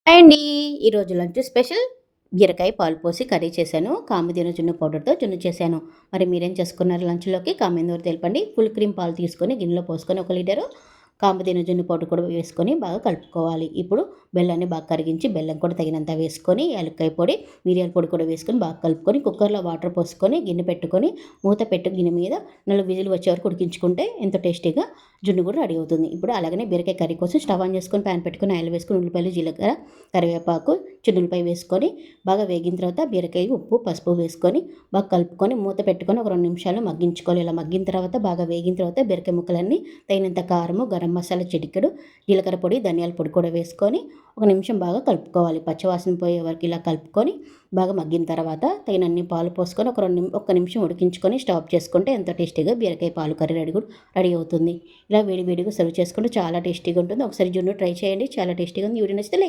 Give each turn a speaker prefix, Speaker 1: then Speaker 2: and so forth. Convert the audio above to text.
Speaker 1: Hi అండి. ఈరోజు lunch special బీరకాయ పాలు పోసి కర్రీ చేశాను. కామధేను జున్ను పౌడర్‌తో జున్ను చేశాను. మరి మీరేం చేసుకున్నారు లంచ్‌లోకి? కామెంట్ ద్వారా తెలపండి. ఫుల్ క్రీమ్ పాలు తీసుకొని గిన్నెలో పోసుకొని 1 లీటరు కామధేను జున్ను పౌడర్ కూడా వేసుకొని బాగా కలుపుకోవాలి. ఇప్పుడు బెల్లాన్ని బాగా కరిగించి బెల్లం కూడా తగినంత వేసుకొని, యాలక్కాయ పొడి, మిరియాల పొడి కూడా వేసుకొని బాగా కలుపుకొని కుక్కర్‌లో వాటర్ పోసుకొని గిన్నె పెట్టుకొని మూత పెట్టి గిన్నె మీద 4 విజిల్ వచ్చే వరకు ఉడికించుకుంటే ఎంతో టేస్టీగా జున్ను కూడా రెడీ అవుతుంది. ఇప్పుడు అలాగనే బీరకాయ కర్రీ కోసం స్టవ్ ఆన్ చేసుకొని ప్యాన్ పెట్టుకొని ఆయిల్ వేసుకొని ఉల్లిపాయలు, జీలకర్ర, కరివేపాకు, చిన్నులపాయ వేసుకొని బాగా వేగిన తర్వాత బీరకాయ, ఉప్పు, పసుపు వేసుకొని బాగా కలుపుకొని మూత పెట్టుకొని ఒక 2 నిమిషాలు మగ్గించుకోవాలి. ఇలా మగ్గిన తర్వాత బాగా వేగిన తర్వాత బీరకాయ ముక్కలన్నీ తగినంత కారము, గరం మసాలా చిటికెడు, జీలకర్ర పొడి, ధనియాల పొడి కూడా వేసుకొని ఒక నిమిషం బాగా కలుపుకోవాలి. పచ్చివాసన పోయే వరకు ఇలా కలుపుకొని బాగా మగ్గిన తర్వాత తగినన్ని పాలు పోసుకొని ఒక్క నిమిషం ఉడికించుకొని స్టవ్ ఆఫ్ చేసుకుంటే ఎంతో టేస్టీగా బీరకాయ పాలు కర్రీ రెడీ అవుతుంది. ఇలా వేడి వేడిగా సర్వ్ చేసుకుంటే చాలా టేస్టీగా ఉంటుంది. ఒకసారి జున్ను ట్రై చేయండి. చాలా టేస్టీగా ఉంది. వీడియో నచ్చితే లైక్